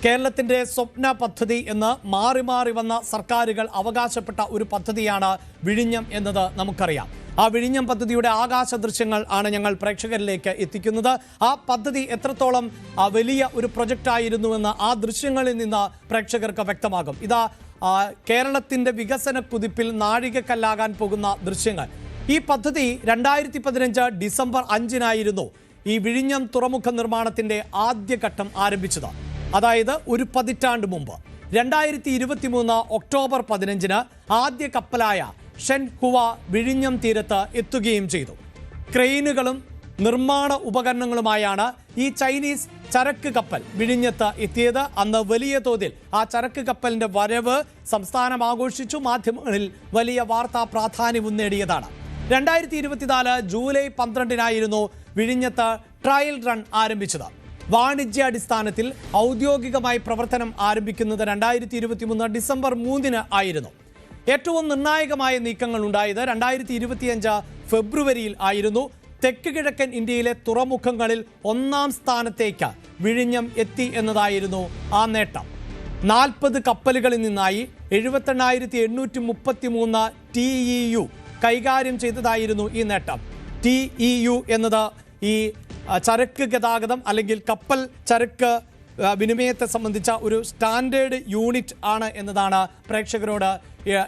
കേരളത്തിന്റെ സ്വപ്ന പദ്ധതി എന്ന് മാറി മാറി വന്ന സർക്കാരുകൾ അവകാശപ്പെട്ട ഒരു പദ്ധതിയാണ് വിഴിഞ്ഞം എന്നത് നമുക്കറിയാം. ആ വിഴിഞ്ഞം പദ്ധതിയുടെ ആകാശ ദൃശ്യങ്ങൾ ആണ് ഞങ്ങൾ പ്രേക്ഷകരിലേക്ക് എത്തിക്കുന്നത്. ആ പദ്ധതി എത്രത്തോളം വലിയ ഒരു പ്രൊജക്റ്റ് ആയിരുന്നുവെന്ന് ആ ദൃശ്യങ്ങളിൽ നിന്ന് പ്രേക്ഷകർക്ക് വ്യക്തമാകും. ഇതാ കേരളത്തിന്റെ വികസന കുതിപ്പിൽ നാഴികക്കല്ലാകാൻ പോകുന്ന ദൃശ്യങ്ങൾ. ഈ പദ്ധതി 2015 ഡിസംബർ 5 ഈ വിഴിഞ്ഞം തുറമുഖ നിർമ്മാണത്തിന്റെ ആദ്യഘട്ടം ആരംഭിച്ചത്. അതായത് ഒരു പതിറ്റാണ്ട് മുമ്പ് 2023 ഒക്ടോബർ 15 ആദ്യ കപ്പലായ ഷെൻഹുവ വിഴിഞ്ഞം തീരത്ത് എത്തുകയും ചെയ്തു. ക്രെയിനുകളും നിർമ്മാണ ഉപകരണങ്ങളുമായാണ് ഈ ചൈനീസ് ചരക്ക് കപ്പൽ വിഴിഞ്ഞത്ത് എത്തിയത്. അന്ന് വലിയ തോതിൽ ആ ചരക്ക് കപ്പലിന്റെ വരവ് സംസ്ഥാനം ആഘോഷിച്ചു. മാധ്യമങ്ങളിൽ വലിയ വാർത്താ പ്രാധാന്യവും നേടിയതാണ്. 2024 ജൂലൈ 12 വിഴിഞ്ഞത്ത് ട്രയൽ റൺ ആരംഭിച്ചത്. വാണിജ്യാടിസ്ഥാനത്തിൽ ഔദ്യോഗികമായി പ്രവർത്തനം ആരംഭിക്കുന്നത് 2023 ഡിസംബർ 3 ആയിരുന്നു. ഏറ്റവും നിർണായകമായ നീക്കങ്ങൾ ഉണ്ടായത് 2025 ഫെബ്രുവരിയിൽ ആയിരുന്നു. തെക്ക് കിഴക്കൻ ഇന്ത്യയിലെ തുറമുഖങ്ങളിൽ 1ാം സ്ഥാനത്തേക്ക് വിഴിഞ്ഞം എത്തി എന്നതായിരുന്നു ആ നേട്ടം. 40 കപ്പലുകളിൽ നിന്നായി 78,833 TEU കൈകാര്യം ചെയ്തതായിരുന്നു ഈ നേട്ടം. TEU എന്നത് ഈ ചരക്ക് ഗതാഗതം അല്ലെങ്കിൽ കപ്പൽ ചരക്ക് വിനിമയത്തെ സംബന്ധിച്ച ഒരു സ്റ്റാൻഡേർഡ് യൂണിറ്റ് ആണ് എന്നതാണ് പ്രേക്ഷകരോട്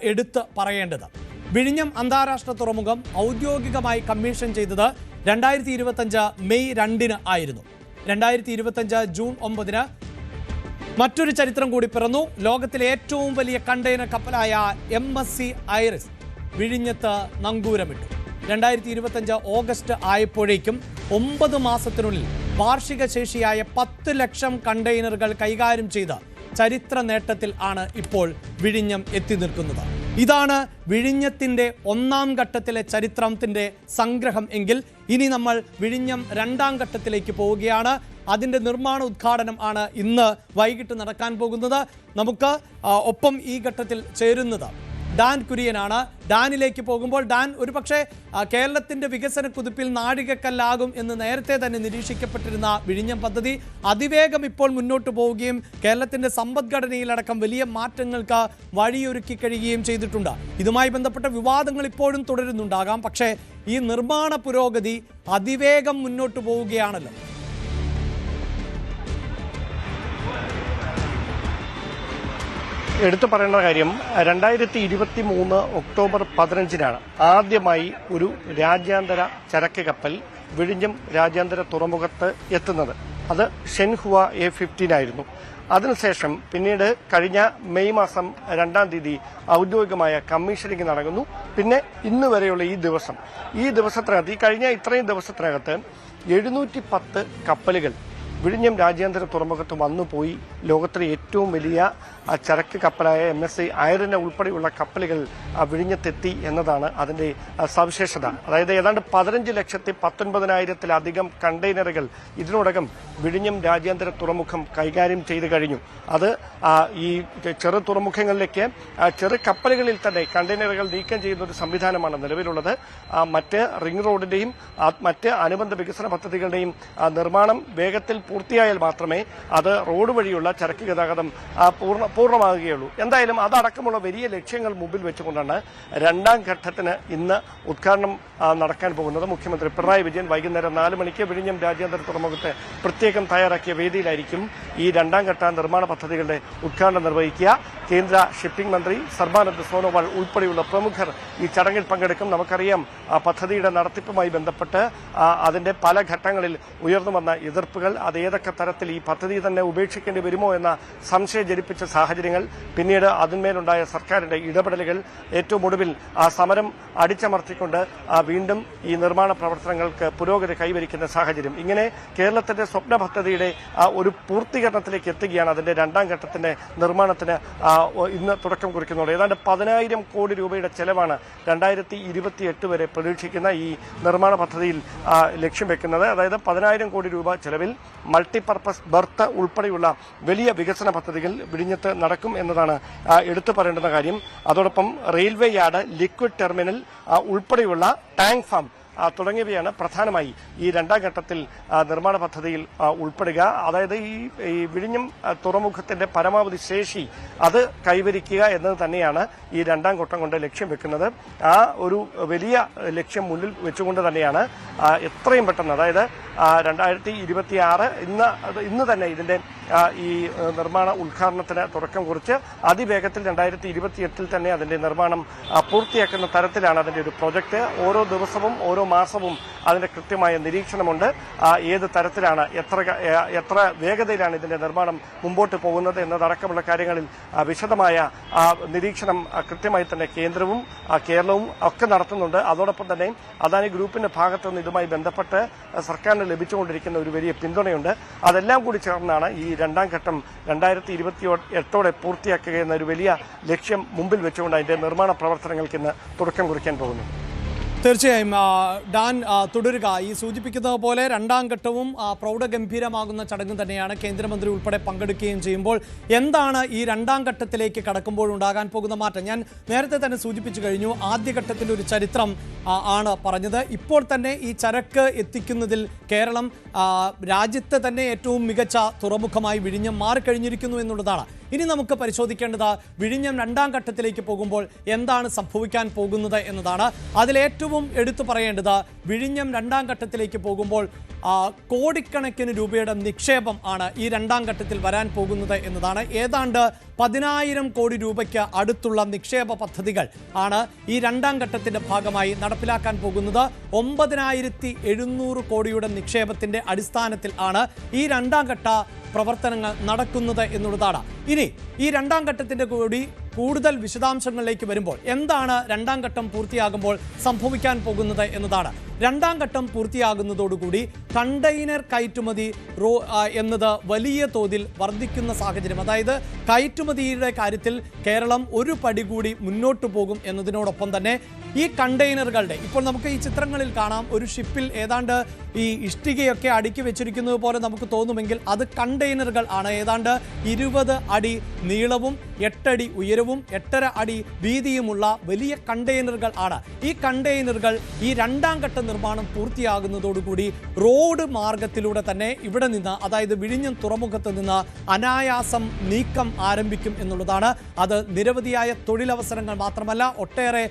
എടുത്ത് പറയേണ്ടത്. വിഴിഞ്ഞം അന്താരാഷ്ട്ര തുറമുഖം ഔദ്യോഗികമായി കമ്മീഷൻ ചെയ്തത് 2025 മെയ് 2 ആയിരുന്നു. 2025 ജൂൺ 9 മറ്റൊരു ചരിത്രം കൂടി പിറന്നു. ലോകത്തിലെ ഏറ്റവും വലിയ കണ്ടെയ്നർ കപ്പലായ MSC ഐറിസ് വിഴിഞ്ഞത്ത് നങ്കൂരമിട്ടു. 2025 ഓഗസ്റ്റ് ആയപ്പോഴേക്കും 9 മാസത്തിനുള്ളിൽ വാർഷിക ശേഷിയായ 10 ലക്ഷം കണ്ടെയ്നറുകൾ കൈകാര്യം ചെയ്ത ചരിത്ര നേട്ടത്തിൽ ആണ് ഇപ്പോൾ വിഴിഞ്ഞം എത്തി നിൽക്കുന്നത്. ഇതാണ് വിഴിഞ്ഞത്തിന്റെ 1ാം ഘട്ടത്തിലെ ചരിത്രത്തിന്റെ സംഗ്രഹം എങ്കിൽ ഇനി നമ്മൾ വിഴിഞ്ഞം 2ാം ഘട്ടത്തിലേക്ക് പോവുകയാണ്. അതിന്റെ നിർമ്മാണ ഉദ്ഘാടനം ആണ് ഇന്ന് വൈകിട്ട് നടക്കാൻ പോകുന്നത്. നമുക്ക് ഒപ്പം ഈ ഘട്ടത്തിൽ ചേരുന്നത് ഡാൻ കുര്യനാണ്. ഡാനിലേക്ക് പോകുമ്പോൾ ഡാൻ, ഒരുപക്ഷെ കേരളത്തിന്റെ വികസന കുതിപ്പിൽ നാഴികക്കല്ലാകും എന്ന് നേരത്തെ തന്നെ നിരീക്ഷിക്കപ്പെട്ടിരുന്ന വിഴിഞ്ഞം പദ്ധതി അതിവേഗം ഇപ്പോൾ മുന്നോട്ട് പോവുകയും കേരളത്തിന്റെ സമ്പദ്ഘടനയിലടക്കം വലിയ മാറ്റങ്ങൾക്ക് വഴിയൊരുക്കി കഴിയുകയും ചെയ്തിട്ടുണ്ട്. ഇതുമായി ബന്ധപ്പെട്ട വിവാദങ്ങൾ ഇപ്പോഴും തുടരുന്നുണ്ടാകാം. പക്ഷേ ഈ നിർമ്മാണ പുരോഗതി അതിവേഗം മുന്നോട്ട് പോവുകയാണല്ലോ. എടുത്തു പറയേണ്ട കാര്യം 2023 ഒക്ടോബർ 15 ആദ്യമായി ഒരു രാജ്യാന്തര ചരക്ക് കപ്പൽ വിഴിഞ്ഞം രാജ്യാന്തര തുറമുഖത്ത് എത്തുന്നത്. അത് ഷെൻഹുവ A-15 ആയിരുന്നു. അതിനുശേഷം പിന്നീട് കഴിഞ്ഞ മെയ് മാസം 2 ഔദ്യോഗികമായ കമ്മീഷനിങ് നടക്കുന്നു. പിന്നെ ഇന്ന് വരെയുള്ള ഈ ദിവസത്തിനകത്ത് കഴിഞ്ഞ ഇത്രയും ദിവസത്തിനകത്ത് 710 കപ്പലുകൾ വിഴിഞ്ഞം രാജ്യാന്തര തുറമുഖത്ത് വന്നുപോയി. ലോകത്തിലെ ഏറ്റവും വലിയ ചരക്ക് കപ്പലായ MSC ഐറിന് ഉൾപ്പെടെയുള്ള കപ്പലുകൾ വിഴിഞ്ഞത്തെത്തി എന്നതാണ് അതിന്റെ സവിശേഷത. അതായത് ഏതാണ്ട് 15,19,000-ത്തിലധികം കണ്ടെയ്നറുകൾ ഇതിനോടകം വിഴിഞ്ഞം രാജ്യാന്തര തുറമുഖം കൈകാര്യം ചെയ്തു കഴിഞ്ഞു. അത് ഈ ചെറു തുറമുഖങ്ങളിലേക്ക് ചെറു കപ്പലുകളിൽ തന്നെ കണ്ടെയ്നറുകൾ നീക്കം ചെയ്യുന്ന ഒരു സംവിധാനമാണ് നിലവിലുള്ളത്. മറ്റ് റിംഗ് റോഡിന്റെയും മറ്റ് അനുബന്ധ വികസന പദ്ധതികളുടെയും നിർമ്മാണം വേഗത്തിൽ പൂർത്തിയായാൽ മാത്രമേ അത് റോഡ് വഴിയുള്ള ചരക്ക് ഗതാഗതം പൂർണ്ണമാകുകയുള്ളൂ. എന്തായാലും അതടക്കമുള്ള വലിയ ലക്ഷ്യങ്ങൾ മുമ്പിൽ വെച്ചുകൊണ്ടാണ് 2ാം ഘട്ടത്തിന് ഇന്ന് ഉദ്ഘാടനം നടക്കാൻ പോകുന്നത്. മുഖ്യമന്ത്രി പിണറായി വിജയൻ വൈകുന്നേരം 4 മണിക്ക് വിഴിഞ്ഞം രാജ്യാന്തര തുറമുഖത്തെ പ്രത്യേകം തയ്യാറാക്കിയ വേദിയിലായിരിക്കും ഈ 2ാം ഘട്ട നിർമ്മാണ പദ്ധതികളുടെ ഉദ്ഘാടനം നിർവഹിക്കുക. കേന്ദ്ര ഷിപ്പിംഗ് മന്ത്രി സർബാനന്ദ് സോനോവാൾ ഉൾപ്പെടെയുള്ള പ്രമുഖർ ഈ ചടങ്ങിൽ പങ്കെടുക്കും. നമുക്കറിയാം പദ്ധതിയുടെ നടത്തിപ്പുമായി ബന്ധപ്പെട്ട് അതിന്റെ പല ഘട്ടങ്ങളിൽ ഉയർന്നു വന്ന എതിർപ്പുകൾ, അത് ഏതൊക്കെ തരത്തിൽ ഈ പദ്ധതി തന്നെ ഉപേക്ഷിക്കേണ്ടി വരുമോ എന്ന സംശയം ജനിപ്പിച്ച സാഹചര്യങ്ങൾ, പിന്നീട് അതിന്മേലുണ്ടായ സർക്കാരിന്റെ ഇടപെടലുകൾ, ഏറ്റവും ഒടുവിൽ ആ സമരം അടിച്ചമർത്തിക്കൊണ്ട് വീണ്ടും ഈ നിർമ്മാണ പ്രവർത്തനങ്ങൾക്ക് പുരോഗതി കൈവരിക്കുന്ന സാഹചര്യം. ഇങ്ങനെ കേരളത്തിന്റെ സ്വപ്ന പദ്ധതിയുടെ ഒരു പൂർത്തീകരണത്തിലേക്ക് എത്തുകയാണ്. അതിന്റെ 2ാം ഘട്ടത്തിന്റെ നിർമ്മാണത്തിന് ഇന്ന് തുടക്കം കുറിക്കുന്നുണ്ട്. ഏതാണ്ട് 10,000 കോടി രൂപയുടെ ചെലവാണ് 2028 വരെ പ്രതീക്ഷിക്കുന്ന ഈ നിർമ്മാണ പദ്ധതിയിൽ ലക്ഷ്യം വെക്കുന്നത്. അതായത് 10,000 കോടി രൂപ ചെലവിൽ മൾട്ടിപർപ്പസ് ബർത്ത് ഉൾപ്പെടെയുള്ള വലിയ വികസന പദ്ധതികൾ വിഴിഞ്ഞത്ത് നടക്കും എന്നതാണ് എടുത്തു പറയേണ്ടുന്ന കാര്യം. അതോടൊപ്പം റെയിൽവേ യാർഡ്, ലിക്വിഡ് ടെർമിനൽ ഉൾപ്പെടെയുള്ള ടാങ്ക് ഫാം തുടങ്ങിയവയാണ് പ്രധാനമായി ഈ രണ്ടാം ഘട്ടത്തിൽ നിർമ്മാണ പദ്ധതിയിൽ ഉൾപ്പെടുക. അതായത് ഈ വിഴിഞ്ഞം തുറമുഖത്തിന്റെ പരമാവധി ശേഷി അത് കൈവരിക്കുക എന്നത് തന്നെയാണ് ഈ രണ്ടാം ഘട്ടം കൊണ്ട് ലക്ഷ്യം വെക്കുന്നത്. ആ ഒരു വലിയ ലക്ഷ്യം മുന്നിൽ വെച്ചുകൊണ്ട് തന്നെയാണ് എത്രയും പെട്ടെന്ന്, അതായത് 2026 ഇന്ന് തന്നെ ഇതിന്റെ ഈ നിർമ്മാണ ഉദ്ഘാടനത്തിന് തുടക്കം കുറിച്ച് അതിവേഗത്തിൽ 2028 തന്നെ അതിന്റെ നിർമ്മാണം പൂർത്തിയാക്കുന്ന തരത്തിലാണ് അതിന്റെ ഒരു പ്രൊജക്ട്. ഓരോ ദിവസവും ഓരോ മാസവും അതിന്റെ കൃത്യമായ നിരീക്ഷണമുണ്ട്. ഏത് തരത്തിലാണ്, എത്ര വേഗതയിലാണ് ഇതിന്റെ നിർമ്മാണം മുമ്പോട്ട് പോകുന്നത് എന്നതടക്കമുള്ള കാര്യങ്ങളിൽ വിശദമായ നിരീക്ഷണം കൃത്യമായി തന്നെ കേന്ദ്രവും കേരളവും ഒക്കെ നടത്തുന്നുണ്ട്. അതോടൊപ്പം തന്നെ അദാനി ഗ്രൂപ്പിന്റെ ഭാഗത്തുനിന്ന് ഇതുമായി ബന്ധപ്പെട്ട് സർക്കാരിന് ലഭിച്ചുകൊണ്ടിരിക്കുന്ന ഒരു വലിയ പിന്തുണയുണ്ട്. അതെല്ലാം കൂടി ചേർന്നാണ് ഈ രണ്ടാം ഘട്ടം 2028 പൂർത്തിയാക്കുക എന്ന ഒരു വലിയ ലക്ഷ്യം മുമ്പിൽ വെച്ചുകൊണ്ട് അതിന്റെ നിർമ്മാണ പ്രവർത്തനങ്ങൾക്ക് ഇന്ന് തുടക്കം കുറിക്കാൻ പോകുന്നു. തീർച്ചയായും ഡാൻ തുടരുക. ഈ സൂചിപ്പിക്കുന്നത് പോലെ രണ്ടാം ഘട്ടവും പ്രൗഢഗംഭീരമാകുന്ന ചടങ്ങ് തന്നെയാണ്. കേന്ദ്രമന്ത്രി ഉൾപ്പെടെ പങ്കെടുക്കുകയും ചെയ്യുമ്പോൾ എന്താണ് ഈ രണ്ടാം ഘട്ടത്തിലേക്ക് കടക്കുമ്പോൾ ഉണ്ടാകാൻ പോകുന്ന മാറ്റം? ഞാൻ നേരത്തെ തന്നെ സൂചിപ്പിച്ചു കഴിഞ്ഞു. ആദ്യഘട്ടത്തിൻ്റെ ഒരു ചരിത്രം ആണ് പറഞ്ഞത്. ഇപ്പോൾ തന്നെ ഈ ചരക്ക് എത്തിക്കുന്നതിൽ കേരളം രാജ്യത്തെ തന്നെ ഏറ്റവും മികച്ച തുറമുഖമായി വിഴിഞ്ഞം മാറിക്കഴിഞ്ഞിരിക്കുന്നു എന്നുള്ളതാണ്. ഇനി നമുക്ക് പരിശോധിക്കേണ്ടത് വിഴിഞ്ഞം രണ്ടാം ഘട്ടത്തിലേക്ക് പോകുമ്പോൾ എന്താണ് സംഭവിക്കാൻ പോകുന്നത് എന്നതാണ്. അതിലേറ്റവും എടുത്തു പറയേണ്ടത് വിഴിഞ്ഞം രണ്ടാം ഘട്ടത്തിലേക്ക് പോകുമ്പോൾ കോടിക്കണക്കിന് രൂപയുടെ നിക്ഷേപം ആണ് ഈ രണ്ടാം ഘട്ടത്തിൽ വരാൻ പോകുന്നത് എന്നതാണ്. ഏതാണ്ട് 10,000 കോടി രൂപയ്ക്ക് അടുത്തുള്ള നിക്ഷേപ പദ്ധതികൾ ആണ് ഈ രണ്ടാം ഘട്ടത്തിന്റെ ഭാഗമായി നടപ്പിലാക്കാൻ പോകുന്നത്. 9,700 കോടിയുടെ നിക്ഷേപത്തിന്റെ അടിസ്ഥാനത്തിൽ ആണ് ഈ രണ്ടാം ഘട്ട പ്രവർത്തനങ്ങൾ നടക്കുന്നത് എന്നുള്ളതാണ്. ഇനി ഈ രണ്ടാം ഘട്ടത്തിന്റെ കൂടി കൂടുതൽ വിശദാംശങ്ങളിലേക്ക് വരുമ്പോൾ എന്താണ് രണ്ടാം ഘട്ടം പൂർത്തിയാകുമ്പോൾ സംഭവിക്കാൻ പോകുന്നത് എന്നതാണ്. രണ്ടാം ഘട്ടം പൂർത്തിയാകുന്നതോടുകൂടി കണ്ടെയ്നർ കയറ്റുമതി എന്നത് വലിയ തോതിൽ വർദ്ധിക്കുന്ന സാഹചര്യം. അതായത് കയറ്റുമതിയുടെ കാര്യത്തിൽ കേരളം ഒരു പടി കൂടി മുന്നോട്ട് പോകും എന്നതിനോടൊപ്പം തന്നെ ഈ കണ്ടെയ്നറുകളുടെ, ഇപ്പോൾ നമുക്ക് ഈ ചിത്രങ്ങളിൽ കാണാം, ഒരു ഷിപ്പിൽ ഏതാണ്ട് ഈ ഇഷ്ടികയൊക്കെ അടുക്കി വെച്ചിരിക്കുന്നത് പോലെ നമുക്ക് തോന്നുമെങ്കിൽ അത് കണ്ടെയ്നറുകൾ ആണ്. ഏതാണ്ട് 20 അടി നീളവും 8 അടി ഉയരവും 8.5 അടി വീതിയുമുള്ള വലിയ കണ്ടെയ്നറുകൾ ആണ്. ഈ കണ്ടെയ്നറുകൾ ഈ രണ്ടാം ഘട്ട നിർമ്മാണം പൂർത്തിയാകുന്നതോടുകൂടി റോഡ് മാർഗത്തിലൂടെ തന്നെ ഇവിടെ നിന്ന്, അതായത് വിഴിഞ്ഞം തുറമുഖത്ത് നിന്ന് അനായാസം നീക്കം ആരംഭിക്കും എന്നുള്ളതാണ്. അത് നിരവധിയായ തൊഴിലവസരങ്ങൾ മാത്രമല്ല, ഒട്ടേറെ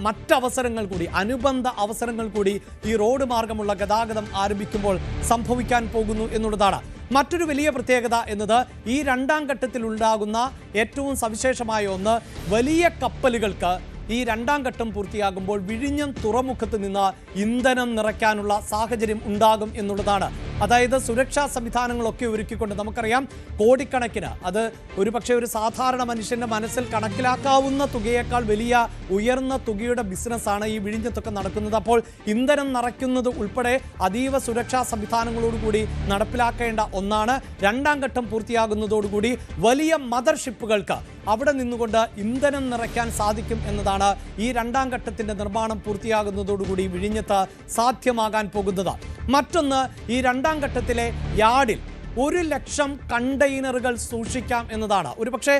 മറ്റവസരങ്ങൾ കൂടി, അനുബന്ധ അവസരങ്ങൾ കൂടി ഈ റോഡ് മാർഗമുള്ള ഗതാഗതം ആരംഭിക്കുമ്പോൾ സംഭവിക്കാൻ പോകുന്നു എന്നുള്ളതാണ്. മറ്റൊരു വലിയ പ്രത്യേകത എന്നത് ഈ രണ്ടാം ഘട്ടത്തിൽ ഉണ്ടാകുന്ന ഏറ്റവും സവിശേഷമായ ഒന്ന്, വലിയ കപ്പലുകൾക്ക് ഈ രണ്ടാം ഘട്ടം പൂർത്തിയാകുമ്പോൾ വിഴിഞ്ഞം തുറമുഖത്ത് നിന്ന് ഇന്ധനം നിറയ്ക്കാനുള്ള സാഹചര്യം ഉണ്ടാകും എന്നുള്ളതാണ്. അതായത് സുരക്ഷാ സംവിധാനങ്ങളൊക്കെ ഒരുക്കിക്കൊണ്ട്, നമുക്കറിയാം കോടിക്കണക്കിന്, അത് ഒരുപക്ഷെ ഒരു സാധാരണ മനുഷ്യന്റെ മനസ്സിൽ കണക്കിലാക്കാവുന്ന തുകയേക്കാൾ വലിയ ഉയർന്ന തുകയുടെ ബിസിനസ്സാണ് ഈ വിഴിഞ്ഞത്തൊക്കെ നടക്കുന്നത്. അപ്പോൾ ഇന്ധനം നിറയ്ക്കുന്നത് ഉൾപ്പെടെ അതീവ സുരക്ഷാ സംവിധാനങ്ങളോടുകൂടി നടപ്പിലാക്കേണ്ട ഒന്നാണ്. രണ്ടാം ഘട്ടം പൂർത്തിയാകുന്നതോടുകൂടി വലിയ മദർഷിപ്പുകൾക്ക് അവിടെ നിന്നുകൊണ്ട് ഇന്ധനം നിറയ്ക്കാൻ സാധിക്കും എന്നതാണ് ഈ രണ്ടാം ഘട്ടത്തിന്റെ നിർമ്മാണം പൂർത്തിയാകുന്നതോടുകൂടി വിഴിഞ്ഞത്ത് സാധ്യമാകാൻ പോകുന്നത്. മറ്റൊന്ന്, ഈ രണ്ടാം ഘട്ടത്തിലെ യാർഡിൽ 1,00,000 കണ്ടെയ്നറുകൾ സൂക്ഷിക്കാം എന്നതാണ്. ഒരുപക്ഷെ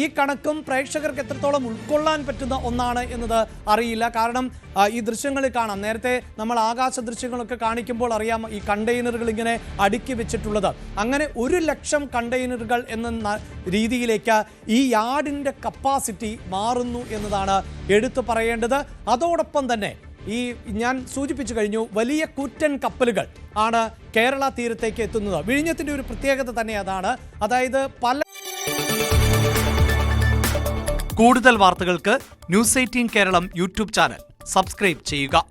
ഈ കണക്കും പ്രേക്ഷകർക്ക് എത്രത്തോളം ഉൾക്കൊള്ളാൻ പറ്റുന്ന ഒന്നാണ് എന്നത് അറിയില്ല. കാരണം ഈ ദൃശ്യങ്ങളിൽ കാണാം, നേരത്തെ നമ്മൾ ആകാശ ദൃശ്യങ്ങളൊക്കെ കാണിക്കുമ്പോൾ അറിയാം ഈ കണ്ടെയ്നറുകൾ ഇങ്ങനെ അടുക്കി വെച്ചിട്ടുള്ളത്. അങ്ങനെ 1,00,000 കണ്ടെയ്നറുകൾ എന്ന രീതിയിലേക്ക് ഈ യാർഡിൻ്റെ കപ്പാസിറ്റി മാറുന്നു എന്നതാണ് എടുത്തു പറയേണ്ടത്. അതോടൊപ്പം തന്നെ ഈ ഞാൻ സൂചിപ്പിച്ചു കഴിഞ്ഞു, വലിയ കൂറ്റൻ കപ്പലുകൾ ആണ് കേരള തീരത്തേക്ക് എത്തുന്നത്. വിഴിഞ്ഞത്തിൻ്റെ ഒരു പ്രത്യേകത തന്നെ അതാണ്. അതായത് കൂടുതൽ വാർത്തകൾക്ക് News 18 Keralam YouTube channel subscribe ചെയ്യുക.